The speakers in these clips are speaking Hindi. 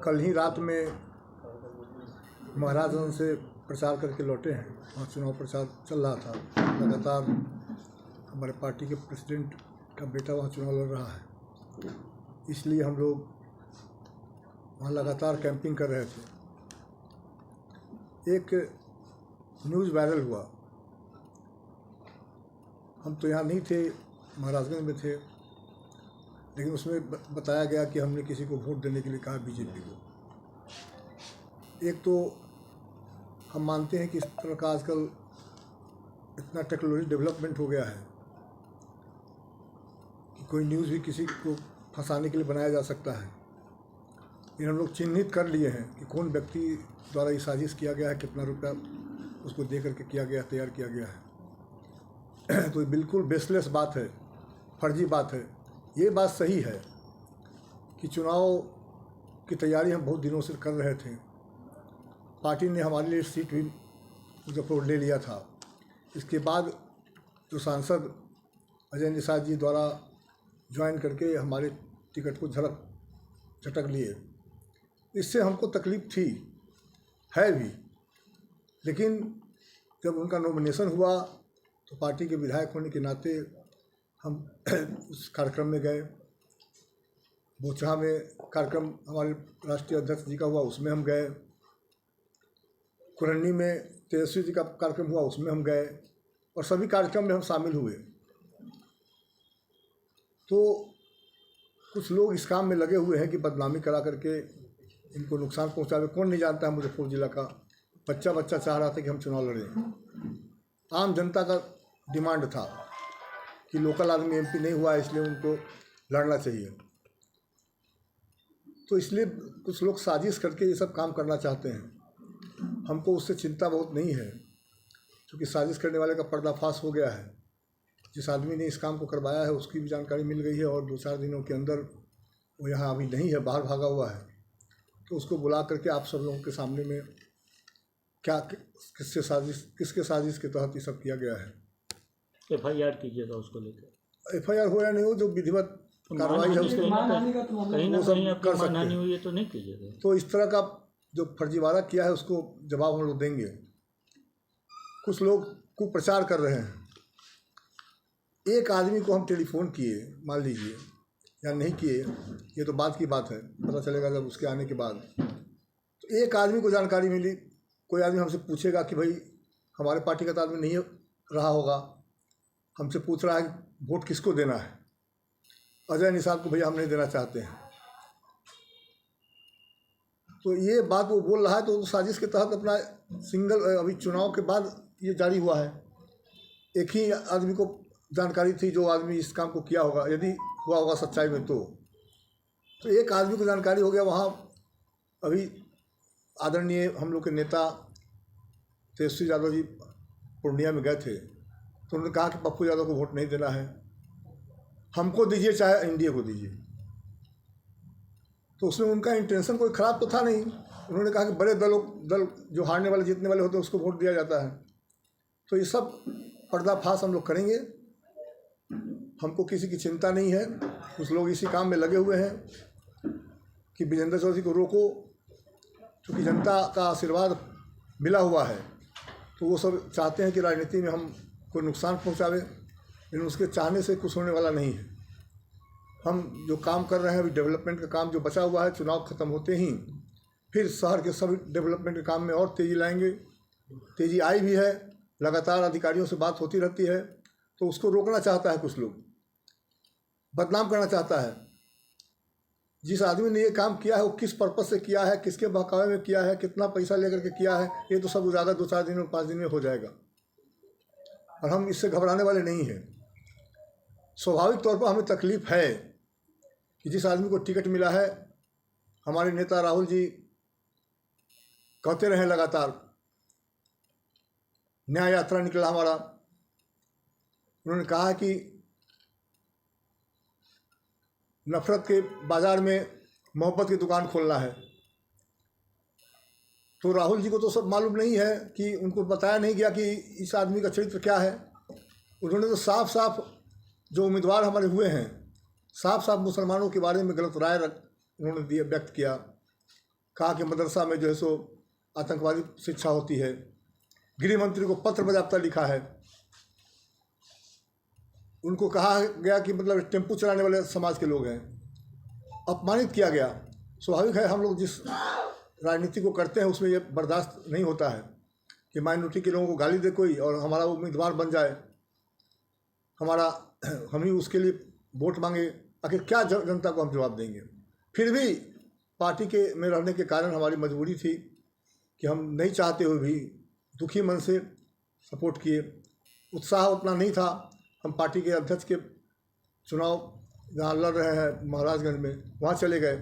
कल ही रात में महाराजगंज से प्रचार करके लौटे हैं। वहाँ चुनाव प्रचार चल रहा था। लगातार हमारे पार्टी के प्रेसिडेंट का बेटा वहाँ चुनाव लड़ रहा है, इसलिए हम लोग वहाँ लगातार कैंपिंग कर रहे थे। एक न्यूज़ वायरल हुआ। हम तो यहाँ नहीं थे, महाराजगंज में थे, लेकिन उसमें बताया गया कि हमने किसी को वोट देने के लिए कहा, बीजेपी को। एक तो हम मानते हैं कि इस तरह का आजकल इतना टेक्नोलॉजी डेवलपमेंट हो गया है कि कोई न्यूज़ भी किसी को फंसाने के लिए बनाया जा सकता है। लेकिन हम लोग चिन्हित कर लिए हैं कि कौन व्यक्ति द्वारा ये साजिश किया गया है, कितना रुपया उसको दे करके किया गया, तैयार किया गया है। तो ये बिल्कुल बेसलेस बात है, फर्जी बात है। ये बात सही है कि चुनाव की तैयारी हम बहुत दिनों से कर रहे थे। पार्टी ने हमारे लिए सीट भी मुजफ्फरपुर ले लिया था। इसके बाद जो सांसद अजय निषाद जी द्वारा ज्वाइन करके हमारे टिकट को झटक लिए, इससे हमको तकलीफ़ थी, है भी। लेकिन जब उनका नॉमिनेशन हुआ तो पार्टी के विधायक होने के नाते हम उस कार्यक्रम में गए। बोचहा में कार्यक्रम हमारे राष्ट्रीय अध्यक्ष जी का हुआ, उसमें हम गए। कुरन्नी में तेजस्वी जी का कार्यक्रम हुआ, उसमें हम गए, और सभी कार्यक्रम में हम शामिल हुए। तो कुछ लोग इस काम में लगे हुए हैं कि बदनामी करा करके इनको नुकसान पहुंचावे। कौन नहीं जानता है मुजफ्फरपुर जिला का बच्चा चाह रहा था कि हम चुनाव लड़ें। आम जनता का डिमांड था कि लोकल आदमी एमपी नहीं हुआ है, इसलिए उनको लड़ना चाहिए। तो इसलिए कुछ लोग साजिश करके ये सब काम करना चाहते हैं। हमको उससे चिंता बहुत नहीं है, क्योंकि साजिश करने वाले का पर्दाफाश हो गया है। जिस आदमी ने इस काम को करवाया है उसकी भी जानकारी मिल गई है, और 2-4 दिनों के अंदर वो यहाँ अभी नहीं है, बाहर भागा हुआ है। तो उसको बुला करके आप सब लोगों के सामने में क्या किसके साजिश के तहत ये सब किया गया है। FIR कीजिएगा उसको लेकर। FIR हो या नहीं हो, जो विधिवत कार्रवाई है उसको कहीं ना कहीं आपकी मानहानि हुई है तो नहीं कीजिएगा। तो इस तरह का जो फर्जीवाड़ा किया है उसको जवाब हम लोग देंगे। कुछ लोग कुप्रचार कर रहे हैं। एक आदमी को हम टेलीफोन किए, मान लीजिए, या नहीं किए, ये तो बात की बात है, पता चलेगा जब उसके आने के बाद। तो एक आदमी को जानकारी मिली, कोई आदमी हमसे पूछेगा कि भाई हमारे पार्टी का तो आदमी नहीं रहा होगा, हमसे पूछ रहा है वोट किसको देना है। अजय निषाद को भैया हम नहीं देना चाहते हैं। तो ये बात वो बोल रहा है, तो साजिश के तहत अपना अभी चुनाव के बाद ये जारी हुआ है। एक ही आदमी को जानकारी थी, जो आदमी इस काम को किया होगा, यदि हुआ होगा सच्चाई में तो एक आदमी को जानकारी हो गया। वहाँ अभी आदरणीय हम लोग के नेता तेजस्वी यादव जी पूर्णिया में गए थे, तो उन्होंने कहा कि पप्पू यादव को वोट नहीं देना है, हमको दीजिए चाहे एनडीए को दीजिए। तो उसमें उनका इंटेंशन कोई ख़राब तो था नहीं। उन्होंने कहा कि बड़े दल जो हारने वाले जीतने वाले होते हैं उसको वोट दिया जाता है। तो ये सब पर्दाफाश हम लोग करेंगे, हमको किसी की चिंता नहीं है। कुछ लोग इसी काम में लगे हुए हैं कि विजेंद्र चौधरी को रोको, क्योंकि जनता का आशीर्वाद मिला हुआ है। तो वो सब चाहते हैं कि राजनीति में हम कोई नुकसान पहुंचावे, लेकिन उसके चाहने से कुछ होने वाला नहीं है। हम जो काम कर रहे हैं अभी, डेवलपमेंट का काम जो बचा हुआ है, चुनाव ख़त्म होते ही फिर शहर के सभी डेवलपमेंट के काम में और तेज़ी लाएंगे। तेज़ी आई भी है, लगातार अधिकारियों से बात होती रहती है। तो उसको रोकना चाहता है कुछ लोग, बदनाम करना चाहता है। जिस आदमी ने ये काम किया है वो किस पर्पस से किया है, किसके बहकावे में किया है, कितना पैसा लेकर के किया है, ये तो सब ज़्यादा 2-4 दिन में 5 दिन में हो जाएगा, और हम इससे घबराने वाले नहीं हैं। स्वाभाविक तौर पर हमें तकलीफ़ है कि जिस आदमी को टिकट मिला है, हमारे नेता राहुल जी कहते रहे लगातार, न्याय यात्रा निकला हमारा। उन्होंने कहा कि नफरत के बाज़ार में मोहब्बत की दुकान खोलना है। तो राहुल जी को तो सब मालूम नहीं है कि उनको बताया नहीं गया कि इस आदमी का चरित्र क्या है। उन्होंने तो साफ साफ जो उम्मीदवार हमारे हुए हैं, साफ साफ मुसलमानों के बारे में गलत राय उन्होंने दिया, व्यक्त किया। कहा कि मदरसा में जो है सो आतंकवादी शिक्षा होती है। गृह मंत्री को पत्र बजाबता लिखा है। उनको कहा गया कि मतलब टेम्पू चलाने वाले समाज के लोग हैं, अपमानित किया गया। स्वाभाविक है, हम लोग जिस राजनीति को करते हैं उसमें ये बर्दाश्त नहीं होता है कि माइनॉरिटी के लोगों को गाली दे कोई और हमारा उम्मीदवार बन जाए, हम ही उसके लिए वोट मांगे। आखिर क्या जनता को हम जवाब देंगे। फिर भी पार्टी के में रहने के कारण हमारी मजबूरी थी कि हम नहीं चाहते हुए भी दुखी मन से सपोर्ट किए। उत्साह उतना नहीं था। हम पार्टी के अध्यक्ष के चुनाव जहाँ लड़ रहे हैं महाराजगंज में, वहाँ चले गए।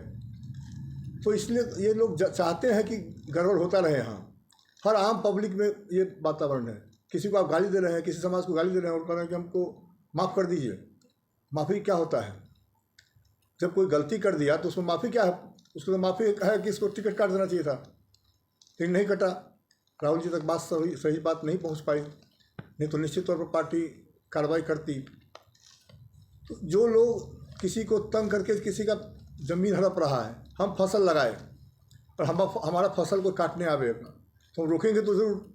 तो इसलिए ये लोग चाहते हैं कि गड़बड़ होता रहे। यहाँ हर आम पब्लिक में ये वातावरण है। किसी को आप गाली दे रहे हैं, किसी समाज को गाली दे रहे हैं और कह रहे हैं कि हमको माफ़ कर दीजिए। माफ़ी क्या होता है? जब कोई गलती कर दिया तो उसमें माफ़ी क्या है? उसको तो माफ़ी है कि इसको टिकट काट देना चाहिए था, लेकिन नहीं कटा। राहुल जी तक बात सही बात नहीं पहुंच पाई, नहीं तो निश्चित तौर पर पार्टी कार्रवाई करती। तो जो लोग किसी को तंग करके किसी का ज़मीन हड़प रहा है, हम फसल लगाए और हमारा फसल को काटने आवे तो हम रोकेंगे तो ज़रूर।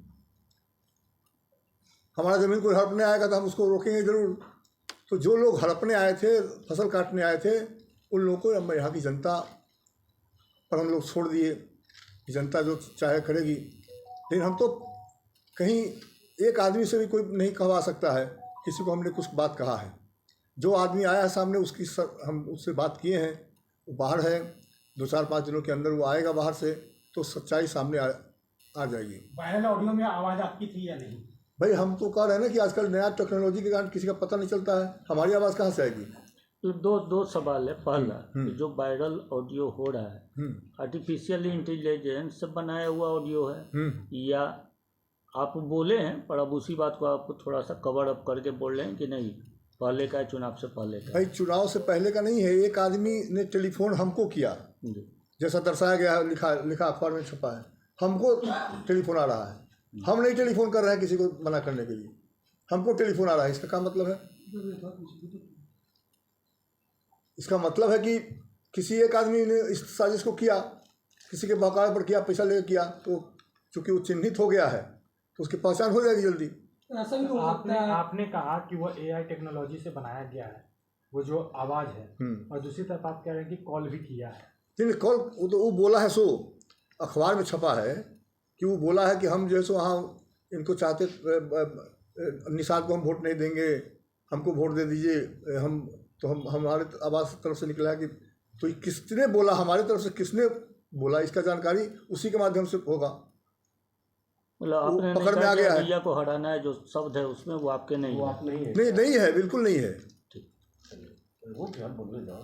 हमारा ज़मीन कोई हड़पने आएगा तो हम उसको रोकेंगे ज़रूर। तो जो लोग हड़पने आए थे, फसल काटने आए थे, उन लोगों को यहाँ की जनता पर हम लोग छोड़ दिए कि जनता जो चाहे करेगी। लेकिन हम तो कहीं एक आदमी से भी कोई नहीं कहवा सकता है किसी को हमने कुछ बात कहा है। जो आदमी आया है सामने हम उससे बात किए हैं, वो बाहर है। 2-4-5 दिनों के अंदर वो आएगा बाहर से, तो सच्चाई सामने आ जाएगी। वायरल ऑडियो में आवाज़ आपकी थी या नहीं? भाई हम तो कह रहे हैं ना कि आजकल नया टेक्नोलॉजी के कारण किसी का पता नहीं चलता है, हमारी आवाज़ कहाँ से आएगी। तो दो सवाल है। पहला कि जो वायरल ऑडियो हो रहा है आर्टिफिशियल इंटेलिजेंस से बनाया हुआ ऑडियो है या आप बोले हैं, पर अब उसी बात को आप थोड़ा सा कवर अप करके बोल रहे हैं कि नहीं पहले का है, चुनाव से पहले का? भाई चुनाव से पहले का नहीं है। एक आदमी ने टेलीफोन हमको किया, जैसा दर्शाया गया है, लिखा अखबार में छपा है। हमको टेलीफोन आ रहा है, हम नहीं टेलीफोन कर रहे हैं किसी को मना करने के लिए, हमको टेलीफोन आ रहा है। इसका क्या मतलब है? इसका मतलब है कि किसी एक आदमी ने इस साजिश को किया, किसी के बहकावे पर किया, पैसा लेकर किया, तो चूँकि वो चिन्हित हो गया है तो उसकी पहचान हो जाएगी जल्दी। ऐसा भी हो सकता है। आपने कहा कि वो AI टेक्नोलॉजी से बनाया गया है, वो जो आवाज़ है, और दूसरी तरफ आप कह रहे हैं कि कॉल भी किया है। नहीं, कॉल वो बोला है, सो अखबार में छपा है कि वो बोला है कि हम जो है सो हाँ इनको चाहते निषाद को हम वोट नहीं देंगे, हमको वोट दे दीजिए। हमारे आवाज़ तरफ से निकला है कि तो किसने बोला, हमारी तरफ से किसने बोला, इसका जानकारी उसी के माध्यम से होगा। मतलब आपने पकड़ में आ गया है। को हटाना है जो शब्द है उसमें, वो आपके नहीं है। नहीं है, बिल्कुल नहीं है। वो क्या बोलने जाओ।